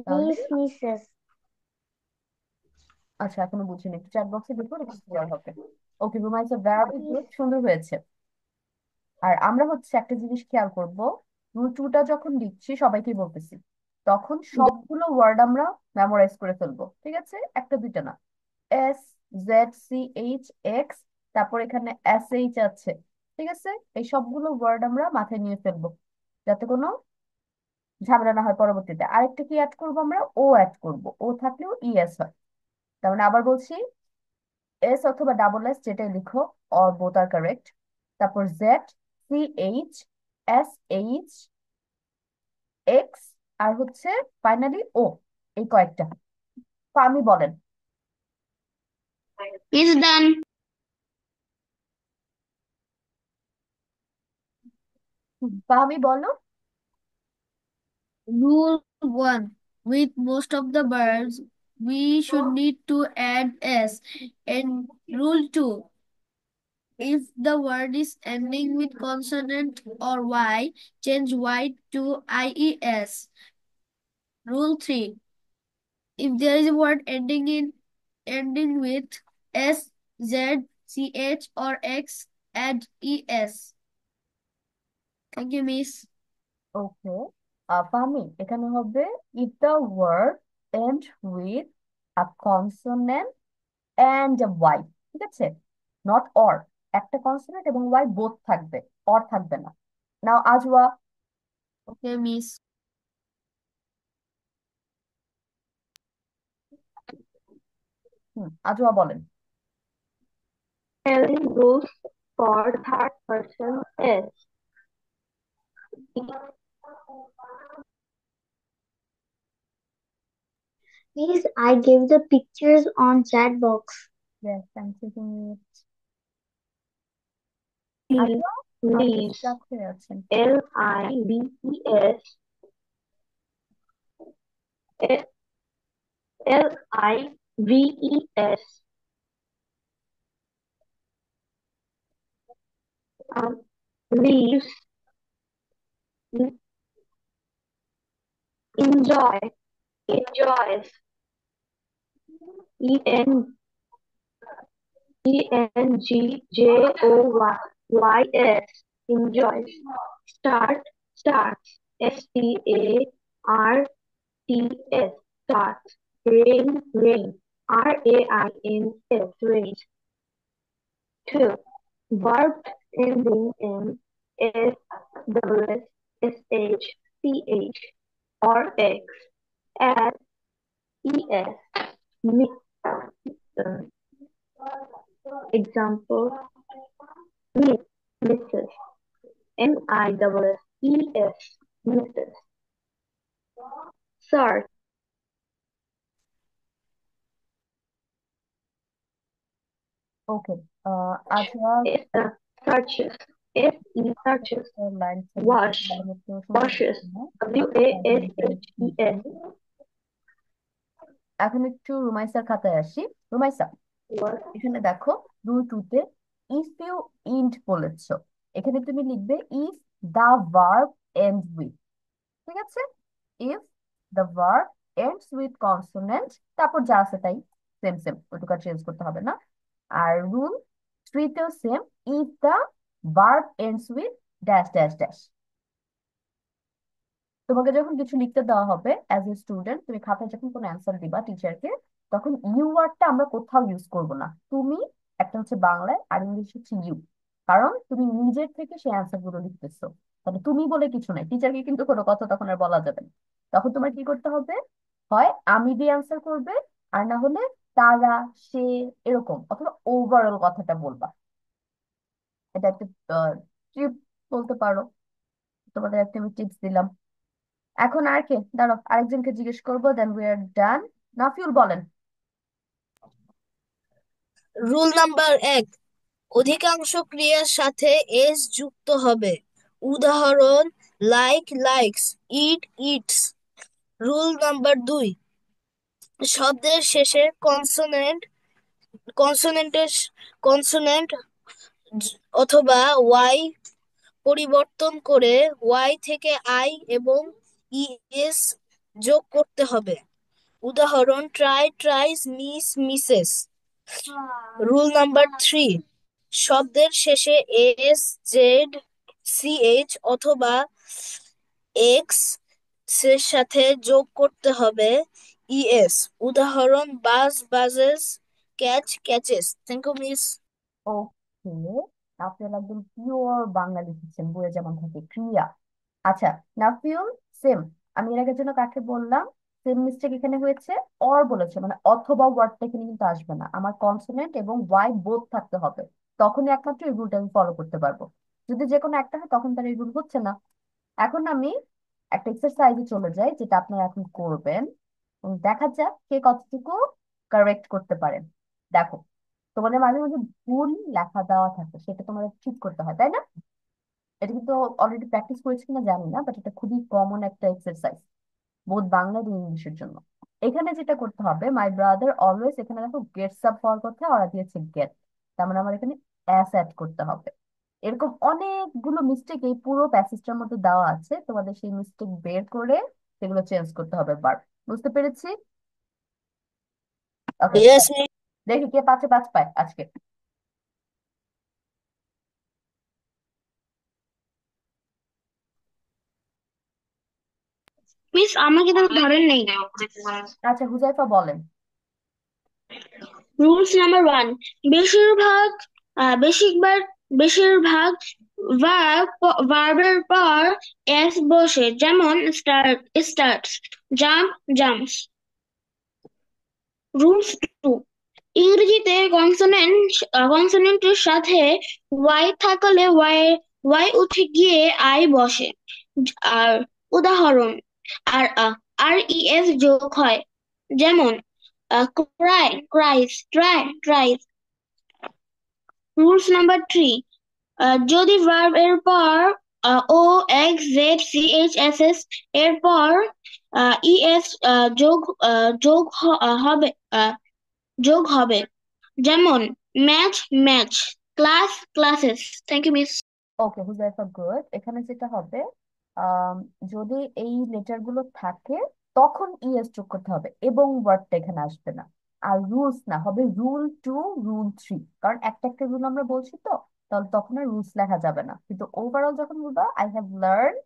তাহলে Miss, Mrs. আচ্ছা, এখনো বুঝিনি, একটু চ্যাট বক্সে দেখবো, একটু ক্লিয়ার হবে। ওকে রুমাইসা, ভেরি গুড, সুন্দর হয়েছে। আর আমরা হচ্ছে একটা জিনিস খেয়াল করব, রুল 2 টা যখন লিখছি সবাইকে বলতেছি, তখন সবগুলো ওয়ার্ড আমরা মেমোরাইজ করে ফেলবো, ঠিক আছে? একটা দুইটা না। S, Z, C, H, X, তারপর এখানে এস এইচ আছে, ঠিক আছে? এই সবগুলো ওয়ার্ড আমরা মাথায় নিয়ে ফেলবো, যাতে কোনো ঝামেলা না হয় পরবর্তীতে। আরেকটা কি অ্যাড করবো আমরা? ও অ্যাড করবো, ও থাকলেও ইএস হয়। তার মানে আবার বলছি, এস অথবা ডাবল এস যেটাই লিখো, অর বোথ আর কারেক্ট। তারপর Z, C H, S H, X, আর হচ্ছে ফাইনালি ও, এই কয়েকটা। আমি বলেন। Is done. আমি বলো। Rule 1. With most of the verbs, we should need to add s. And rule 2. If the word is ending with consonant or y, change y to ies. Rule 3. If there is a word ending with s, z, ch or x, add es. Thank you, miss. ওকে, ফাহমি, এখানে হবে if the word end with a consonant and Y, ঠিক আছে? Not or, একটা কনসোনেন্ট এবং ওয়াই both থাকবে, or থাকবে না। নাও আজওয়া। Okay, miss. আজওয়া বলেন। Spelling rules for third person is Miss, I gave the pictures on chat box. Yes, I'm taking it. leaves, Ajwa, আপনি leaves, স্টাক হয়ে আছেন। Lives, Lives, leaves, enjoy, enjoys, en enjoys, enjoys, start, starts, starts, starts, rain, rain, rains, rains. Two, verb ending in s, double s, sh, ch, or x, add es. Mi- uh, Example: miss, misses, misses, misses. Search, okay, Ajwa searches, searches. Line Wash, washes, washes. এখন একটু রুমাইসার খাতায় আসি। Rumaisa, What? এখানে দেখো rule 2 তে if you int বলেছো, এখানে তুমি লিখবে if the verb end with. ঠিক আছে? If the verb ends with consonant, তারপর যা আছে তাই, সেম সেম, ওটুকু চেঞ্জ করতে হবে না। আর রুল 3 তেও same, if the verb ends with dash dash dash. তোমাকে যখন কিছু লিখতে দেওয়া হবে অ্যাজ এ স্টুডেন্ট, তুমি খাতায় যখন কোনো অ্যান্সার দিবা টিচারকে, তখন ইউ ওয়ার্ডটা আমরা কোথাও ইউজ করব না। তুমি একটা হচ্ছে বাংলায়, আর ইংলিশ হচ্ছে ইউ, কারণ তুমি নিজের থেকে সেই অ্যান্সার গুলো লিখতেছো। তাহলে তুমি বলে কিছু নাই, টিচারকে কিন্তু কোনো কথা তখন আর বলা যাবে না। তখন তোমার কি করতে হবে, হয় আমি দিয়ে অ্যান্সার করবে, আর না হলে তারা, সে, এরকম, অথবা ওভারঅল কথাটা বলবা। এটা একটা ট্রিপ বলতে পারো, তোমাদের একটা আমি টিপস দিলাম। এখন আর কে, দাঁড়াও আরেকজনকে জিজ্ঞেস করবো, দেন উই আর ডান। নাফিউল বলেন। রুল নাম্বার 1, অধিকাংশ ক্রিয়ার সাথে এস যুক্ত হবে। উদাহরণ, like likes, it it's. Rule number 2, শব্দের শেষে কনসোনেন্টের কনসোনেন্ট অথবা ওয়াই পরিবর্তন করে ওয়াই থেকে আই এবং ইএস যোগ করতে হবে। উদাহরণ, try tries, miss misses. Rule number 3, শব্দের শেষে এস, জেড, সিএইচ অথবা এক্স এর সাথে যোগ করতে হবে ইএস। উদাহরণ, buzz buzzes, catch catches. Thank you miss. Okay, Nafiul একদম পিওর বাংলা লিখেছেন, বইয়ে যেমন থাকে ক্রিয়া। আচ্ছা নাফিউল, সেম, আমি এর আগের জন্য কাকে বললাম, সেম মিস্টেক এখানে হয়েছে। অর বলেছে, মানে অথবা ওয়ার্ডটা এখানে কিন্তু আসবে না, আমার কনসোনেন্ট এবং ওয়াই বোথ থাকতে হবে, তখনই একমাত্র এই রুলটা আমি ফলো করতে পারবো। যদি যে কোনো একটা হয় তখন তার এই রুল হচ্ছে না। এখন আমি একটা এক্সারসাইজে চলে যাই, যেটা আপনারা এখন করবেন, এবং দেখা যাক কে কতটুকু কারেক্ট করতে পারেন। দেখো, তোমাদের মাঝে মাঝে ভুল লেখা দেওয়া থাকে, সেটা তোমাদের ঠিক করতে হয়, তাই না? এটা কিন্তু অলরেডি প্র্যাকটিস করেছি কিনা জানি না, বাট এটা খুবই কমন একটা এক্সারসাইজ, বোধ বাংলা এবং ইংলিশের জন্য। এখানে যেটা করতে হবে, মাই ব্রাদার অলওয়েজ, এখানে দেখো গেটস আপ হওয়ার কথা, ওরা দিয়েছে গেট, তার মানে আমার এখানে অ্যাস অ্যাড করতে হবে। এরকম অনেকগুলো মিস্টেক এই পুরো প্যাসেজটার মধ্যে দেওয়া আছে, তোমাদের সেই মিস্টেক বের করে সেগুলো চেঞ্জ করতে হবে বার। বুঝতে পেরেছি? ওকে, ইয়েস মিস। দেখি কে 5-এ 5 পায় আজকে। মিস আমাকে তো ধরেন নেই। আচ্ছা হুজাইফা বলেন। রুলস নাম্বার 1, বেশিরভাগ বেশিরভাগ বেশিরভাগ ভার্বের পর এস বসে, যেমন start starts, jump jumps. Rules 2, ইংরেজিতে কনসোনেন্টের সাথে ওয়াই থাকলে ওয়াই উঠে গিয়ে আই বসে। আর উদাহরণ, আর আর ই এস যোগ হয়, যেমন cry cries, try tries. Rules number 3, যদি ভার্ব এর পর O X Z C H S S এর পর ই এস যোগ যোগ হবে, যোগ হবে, যেমন match match, class classes. Thank you miss. Okay Huzaifa, good. এখানে যেটা হবে, আম, যদি এই লেটার গুলো থাকে তখন ইএস যোগ করতে হবে, এবং ওয়ার্ডটা এখানে আসবে না। আর রুলস না, হবে রুল 2, রুল 3, কারণ একটা একটা রুল আমরা বলছি তো, তাহলে তখন আর রুলস লেখা যাবে না। কিন্তু ওভারঅল যখন বলবা আই হ্যাভ লার্নড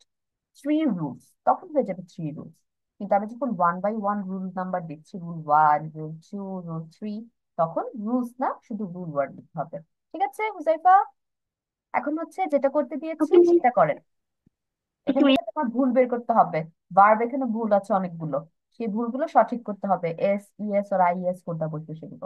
3 রুলস, তখন হয়ে যাবে 3 রুলস। কিন্তু আমি যখন 1 বাই 1 রুল নাম্বার দিচ্ছি, রুল 1, রুল 2, রুল 3, তখন রুলস না, শুধু রুল ওয়ার্ড লিখতে হবে। ঠিক আছে হুজাইফা, এখন হচ্ছে যেটা করতে দিয়েছি ওকে সেটা করেন। এখান মিস। থেকে তোমার ভুল বের করতে হবে। ভার্ব এখানে ভুল আছে অনেকগুলো, সেই ভুলগুলো সঠিক করতে হবে, এস ইএস আর আইএস কোনটা বলতে সেগুলো।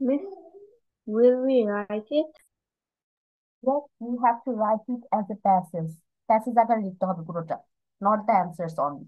Miss, will we write it? Yes, we have to write it as a passage. Passage আকারে লিখতে হবে পুরোটা, not the answers only.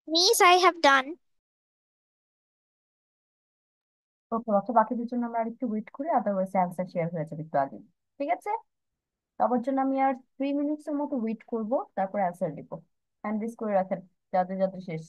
Miss, I have done. ওকে, অথবা বাকিদের জন্য আমরা আরেকটু ওয়েট করি, আদারওয়াইজ অ্যান্সার শেয়ার হয়ে যাবে একটু আগে। ঠিক আছে, সবার জন্য আমি আর 3 মিনিটস এর মতো ওয়েট করবো, তারপর অ্যান্সার দিব। হ্যান্ড রেজ করে রাখেন যাদের যাদের শেষ।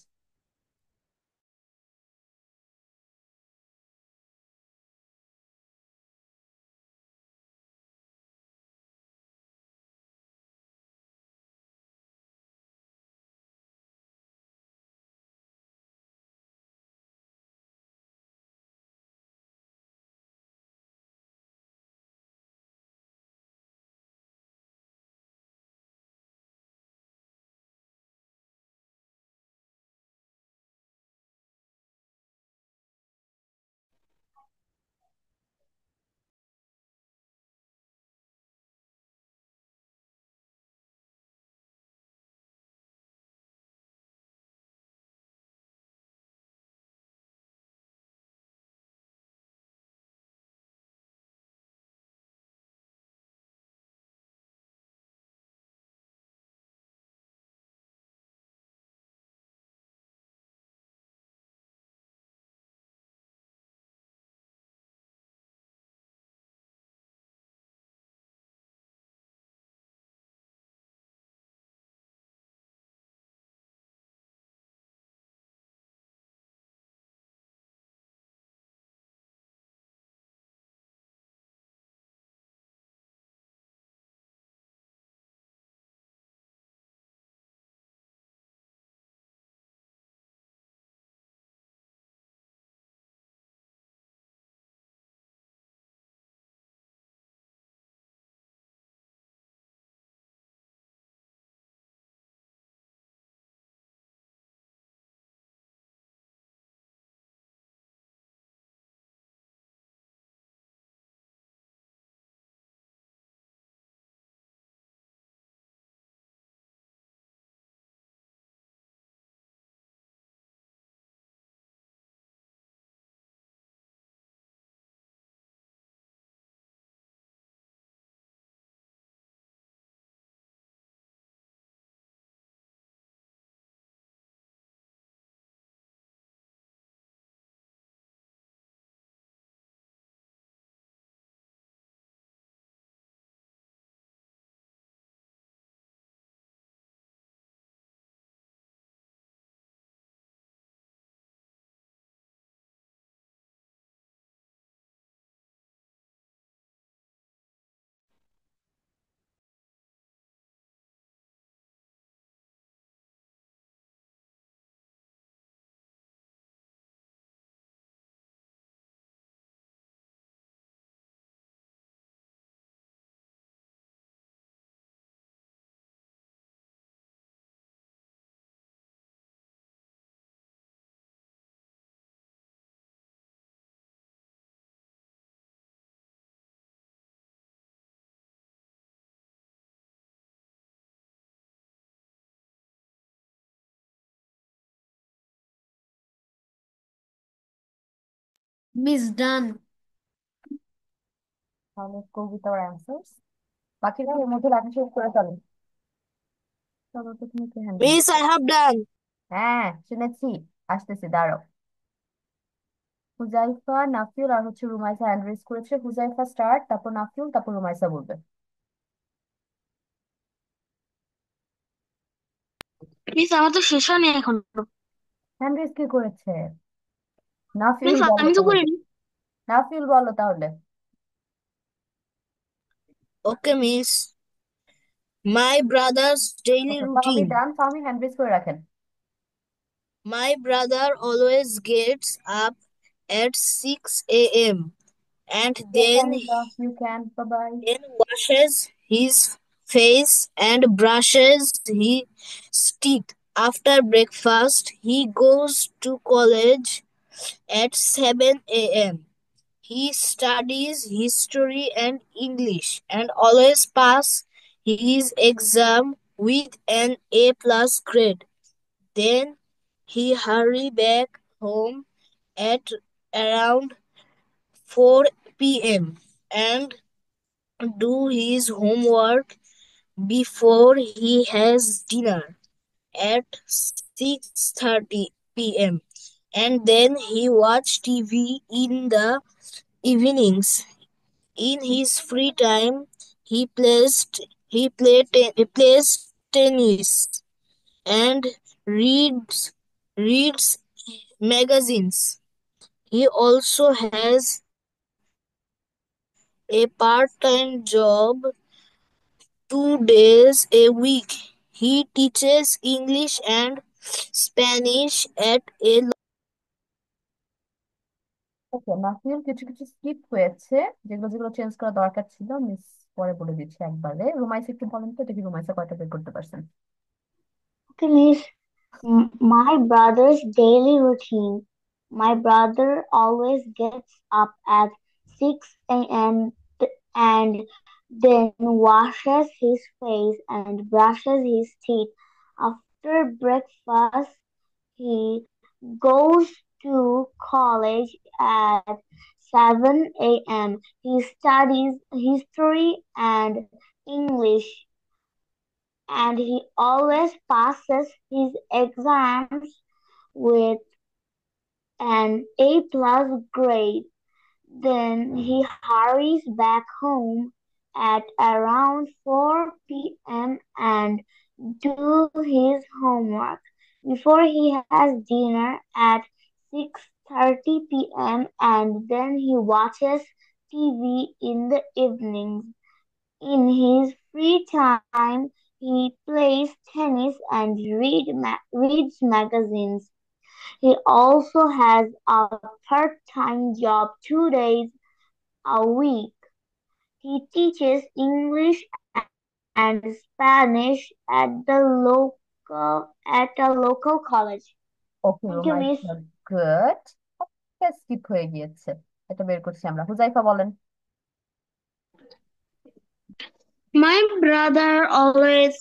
Miss done. তাহলে go with our answers. বাকিরা এর মধ্যে লেখা শেষ করে ফেলেন। চলো তো তুমি কি hand Miss, I have done. হ্যাঁ শুনেছি, আসতেছি দাঁড়াও। হুজাইফা, নাফিউল আর হচ্ছে রুমাইসা হ্যান্ড রেজ করেছে। হুজাইফা স্টার্ট, তারপর নাফিউল, তারপর রুমাইসা বলবে। মিস আমার তো শেষ হয়নি এখন। হ্যান্ড রেজ কে করেছে? নাফিউল মিস বলো আমি তো তাহলে। করিনি। নাফিউল বলো তাহলে। Okay, Miss. My brother's daily okay Fahmi routine. Done, Fahmi hand raise করে রাখেন। My brother always gets up at 6 a.m. and you can, bye bye. then washes his face and brushes his teeth. After breakfast, he goes to college at 7 a.m. He studies history and English and always pass his exam with an A plus grade. Then he hurry back home at around 4 p.m. and do his homework before he has dinner at 6:30 p.m. and then he watch TV in the evenings. In his free time, he plays tennis and reads magazines. He also has a part-time job 2 days a week. He teaches English and Spanish at a ওকে নাফিউল, কিছু কিছু skip হয়েছে, যেগুলো যেগুলো change করা দরকার ছিল miss পরে বলে দিচ্ছি একবারে। রুমাইসা একটু বলেন তো দেখি রুমাইসা কয়টা বের করতে পারছেন। Okay, Miss. My brother's daily routine. My brother always gets up at 6 a.m. And then washes his face and brushes his teeth. After breakfast, he goes to college at 7 a.m. He studies history and English, and he always passes his exams with an A plus grade. Then he hurries back home at around 4 p.m. and do his homework before he has dinner at 6:30 p.m. and then he watches TV in the evenings. In his free time, he plays tennis and reads magazines. He also has a part-time job 2 days a week. He teaches English and Spanish at a local college. Okay Thank you, Miss. Rumaisa, good. Skip হয়ে গিয়েছে, এটা বের করছি আমরা। হুজাইফা বলেন। My brother always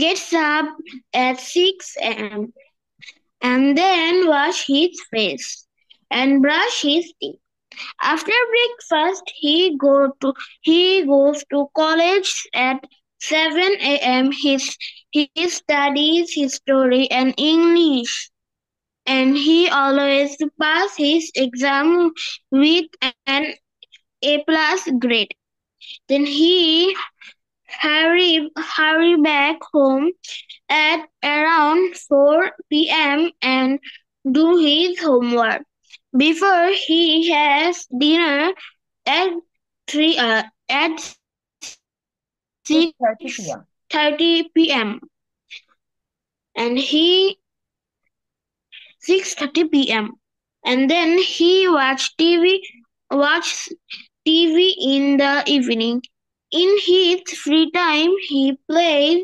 gets up at 6 a.m. and then wash his face and brush his teeth. After breakfast, he goes to college at 7 a.m. He studies history and English, and he always pass his exam with an A plus grade. Then he hurry back home at around 4 p.m. and do his homework before he has dinner at 6:30 p.m. 6:30 p.m. and he 6:30 p.m. and then he watch TV in the evening. In his free time, he plays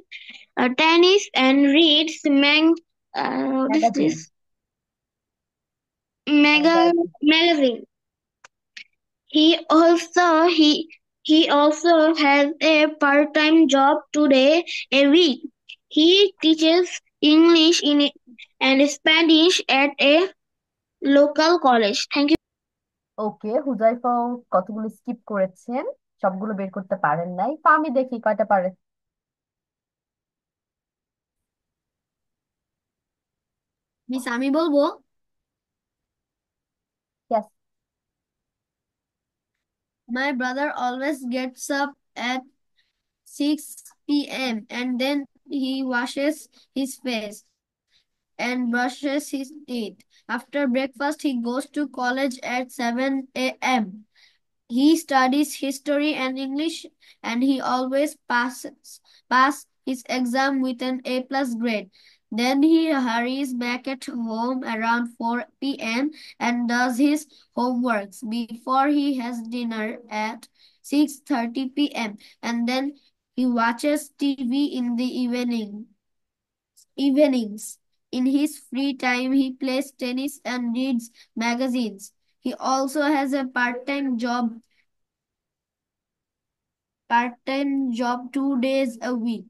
tennis and reads what is magazine. this magazine. He also has a part-time job 2 days a week. He teaches English and Spanish at a local college. Thank you. ওকে, হুজাইফাও কতগুলো skip করেছেন, সবগুলো বের করতে পারেন নাই। আমি দেখি কয়টা পারে। মিস আমি বলবো। Yes. My brother always gets up at 6 p.m. and then he washes his face and brushes his teeth. After breakfast, he goes to college at 7 a.m. He studies history and English, and he always pass his exam with an A plus grade. Then he hurries back at home around 4 p.m. and does his homeworks before he has dinner at 6:30 p.m. and then he watches TV in the evenings. In his free time, he plays tennis and reads magazines. He also has a part-time job 2 days a week.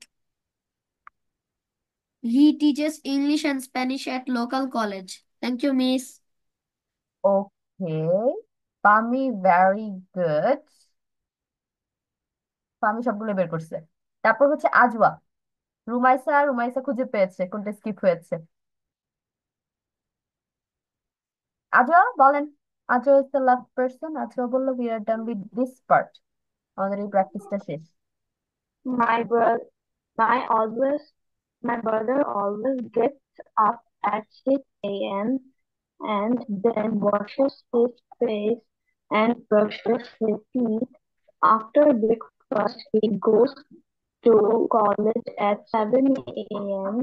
He teaches English and Spanish at local college. Thank you, Miss. Okay, Pami very good. Pami সবগুলো বের করছে। তারপর হচ্ছে Ajwa. Rumaisa, Rumaisa খুঁজে পেয়েছে কোনটা skip হয়েছে। Ajwa বলেন। Ajwa is the last person. Ajwa বললো we are done with this part, আমাদের এই প্র্যাকটিসটা শেষ। My brother, my brother always gets up at 6 a.m. and then washes his face and brushes his teeth. After breakfast, he goes to college at 7 a.m.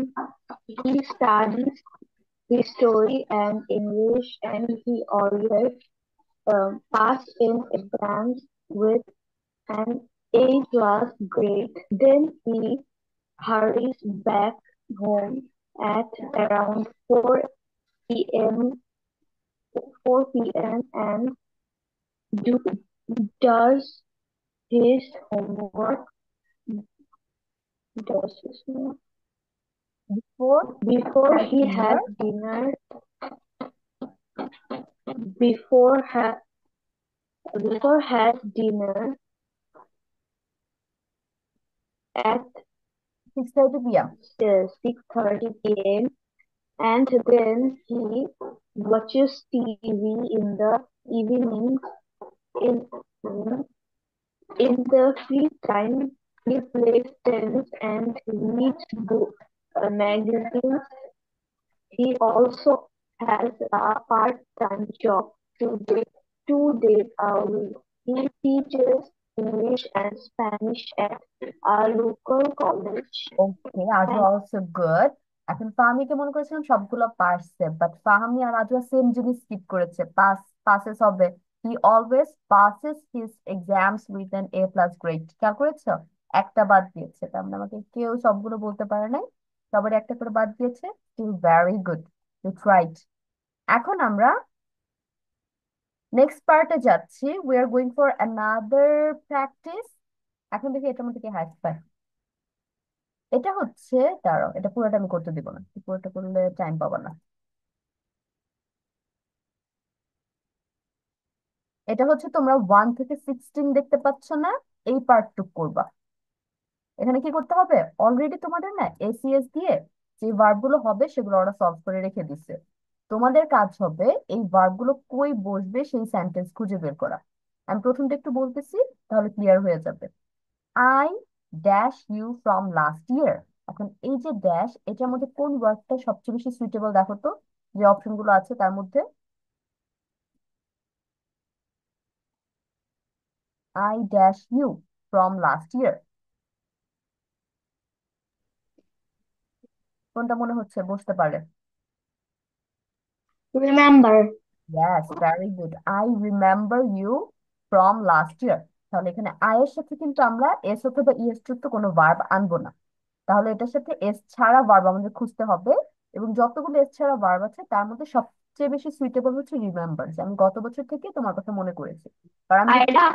He studies history and English, and he always passes in exams with an A plus grade. Then he hurries back home at around 4 p.m. 4 p.m. and do, does his homework. Does his homework. Before Before has he dinner, has dinner. Before ha- before has dinner at 6:30 p.m. 6:30 p.m. and then he watches TV in the evening. In in the free time, he plays tennis and reads magazines. He also has a part-time job 2 days a week. He teaches English and Spanish at a local college. ওকে, আজও also good. এখন ফাহামিকে মনে করেছিলাম সবগুলো পারছে, but ফাহামি আর আজও same জিনিস skip করেছে। Passes হবে, he always passes his exams with N A plus grade. খেয়াল করেছো? একটা বাদ দিয়েছে, তার মানে আমাকে কেউ সবগুলো বলতে পারে নাই, সবার একটা করে বাদ দিয়েছে। Still very good, you tried. এখন আমরা নেক্সট পার্টে যাচ্ছি। We are going for another practice. এখন দেখি এটার মধ্যে কি হ্যাশ পায়। এটা হচ্ছে, দাঁড়াও, এটা পুরোটা আমি করতে দিব না, পুরোটা করলে টাইম পাবো না। এটা হচ্ছে তোমরা 1 থেকে 16 দেখতে পাচ্ছ না, এই পার্টটুক করবা। এখানে কি করতে হবে, অলরেডি তোমাদের না এসিএস দিয়ে যে ভার্ব গুলো হবে সেগুলো ওরা সলভ করে রেখে দিচ্ছে। তোমাদের কাজ হবে এই ভার্ব গুলো কই বসবে সেই সেন্টেন্স খুঁজে বের করা। আমি প্রথমটা একটু বলতেছি, তাহলে ক্লিয়ার হয়ে যাবে। I dash you from last year. এখন এই যে ড্যাশ, এটার মধ্যে কোন ওয়ার্ডটা সবচেয়ে বেশি সুইটেবল দেখো তো, যে অপশন গুলো আছে তার মধ্যে। I dash you from last year, কোনটা মনে হচ্ছে বসতে পারে? Remember. Yes, very good. I remember you from last year. তাহলে এখানে আই এর সাথে কিন্তু আমরা এস অথবা ইএস যুক্ত কোনো ভার্ব আনবো না। তাহলে এটার সাথে এস ছাড়া ভার্ব আমাদের খুঁজতে হবে, এবং যতগুলো এস ছাড়া ভার্ব আছে তার মধ্যে সবচেয়ে বেশি সুইটেবল হচ্ছে রিমেম্বার, যে আমি গত বছর থেকে তোমার কথা মনে করেছি। কারণ আমি Aida.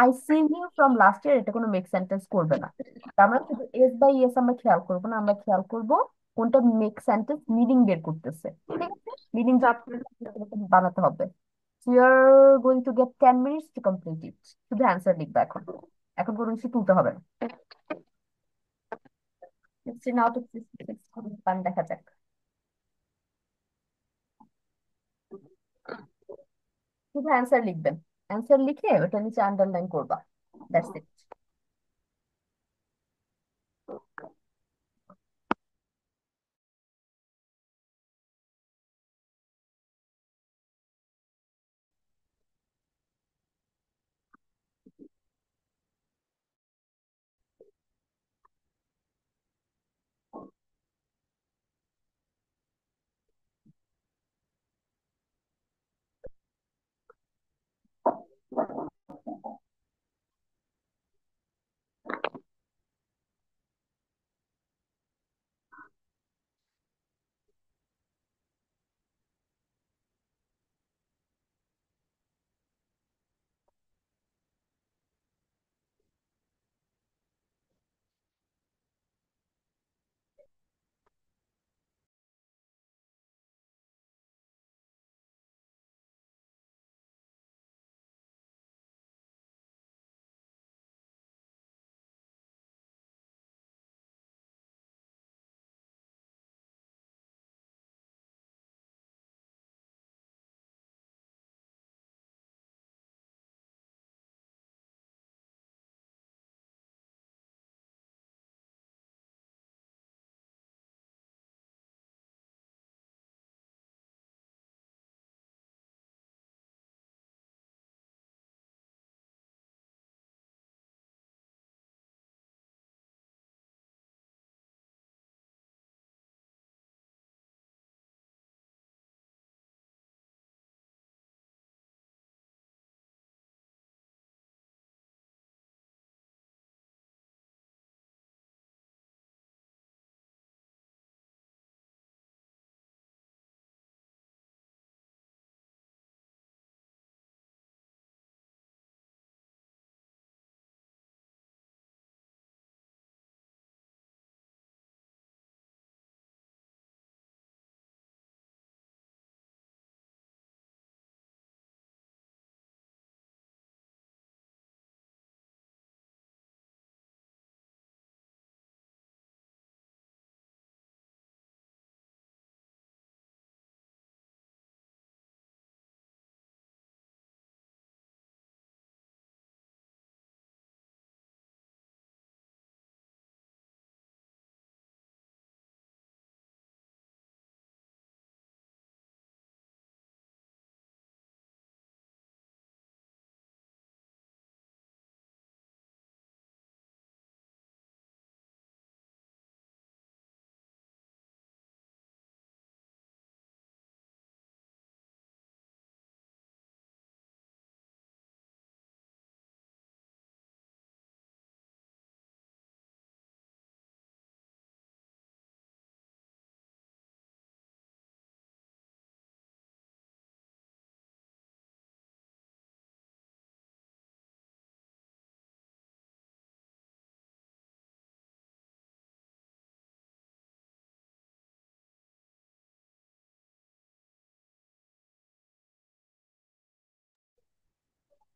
I seen you from last year, এটা কোনো মেক সেন্টেন্স করবে না। তার মানে শুধু এস বাই এস আমরা খেয়াল করবো না, আমরা খেয়াল করব কোনটা মেক সেন্টেন্স মিনিং বের করতেছে। ঠিক আছে, মিনিং বানাতে হবে। You are going to get 10 minutes to complete it. শুধু অ্যান্সার লিখবে এখন, এখন কোনো কিছু তুলতে হবে না। Let's see now to পান দেখা যাক। শুধু অ্যান্সার লিখবেন, অ্যান্সার লিখে ওটা নিচে আন্ডারলাইন করবা, দ্যাটস ইট।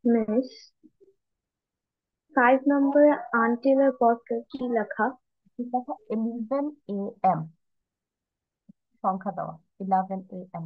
মিস, 5 নম্বরে আনটিলের পর কি লেখা? দেখো 11 AM, সংখ্যা দেওয়া 11 AM।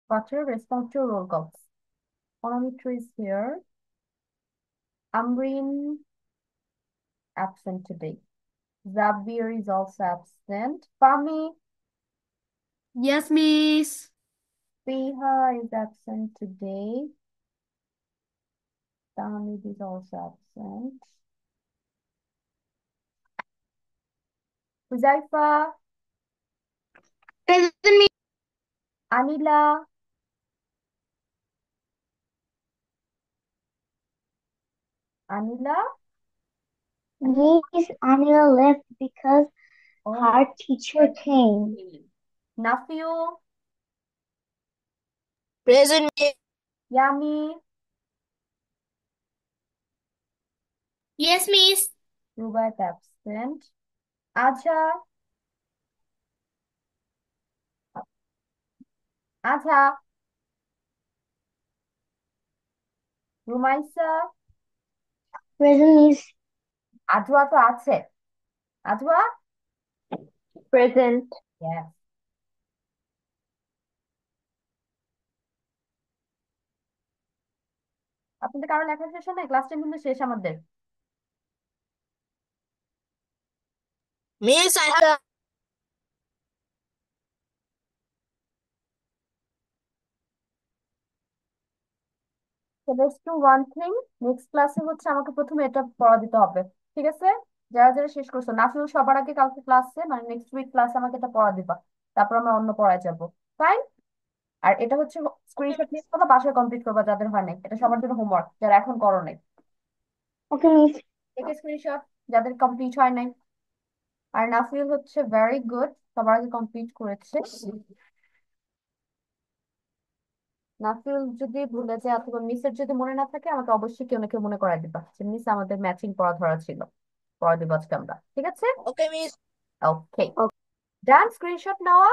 Butter, respond to roll calls. Chronometer is here. Amrin, absent today. Zabir is also absent. Fami, Yes, Miss. Fiha is absent today. Tamid is also absent. Huzaifa, Present, Miss. Anila, Anila. Miss Anila left because Oh, her teacher came. Nafiu, Present, Miss. Yami, Yes, Miss. Rubat absent. Aja, Aja, Rumaisa, Present, Miss. আধুয়া তো আছে আধুয়া Present. yes আপনাদের কারো লেখা শেষ হয় না class 10 কিন্তু শেষ আমাদের Miss, I have. so let's do one thing next ক্লাসে হচ্ছে আমাকে প্রথমে এটা পড়া দিতে হবে ঠিক আছে যারা যারা শেষ করছো নাফিল সবার আগে কালকে ক্লাসে মানে নেক্সট উইক ক্লাসে আমাকে এটা পড়া দিবা তারপর আমরা অন্য পড়ায় যাব ফাইন আর এটা হচ্ছে Okay, স্ক্রিনশট নিয়ে তোমরা বাসায় কমপ্লিট করবা যাদের হয় নাই এটা সবার জন্য হোমওয়ার্ক যারা এখন করো নাই Okay, Miss. থেকে স্ক্রিনশট যাদের কমপ্লিট হয় নাই আর নাফিল হচ্ছে ভেরি গুড সবার আগে কমপ্লিট করেছে নাফিল যদি ভুলে যায় অথবা মিসের যদি মনে না থাকে আমাকে অবশ্যই কেউ না কেউ মনে করায় দিবা যে মিস আমাদের ম্যাচিং পড়া ধরা ছিল পড়া দিব আজকে আমরা ঠিক আছে okay, Miss. Okay done screenshot নেওয়া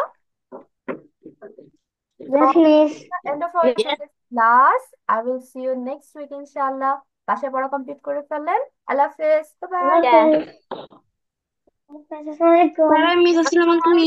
Yes, Miss. End of hour Yes. Class I will see you next week ইনশাআল্লাহ বাসায় পড়া কমপ্লিট করে ফেললেন আল্লাহ হাফেজ bye Yes. Assalamualaikum. Bye, Miss. Assalamualaikum, Miss.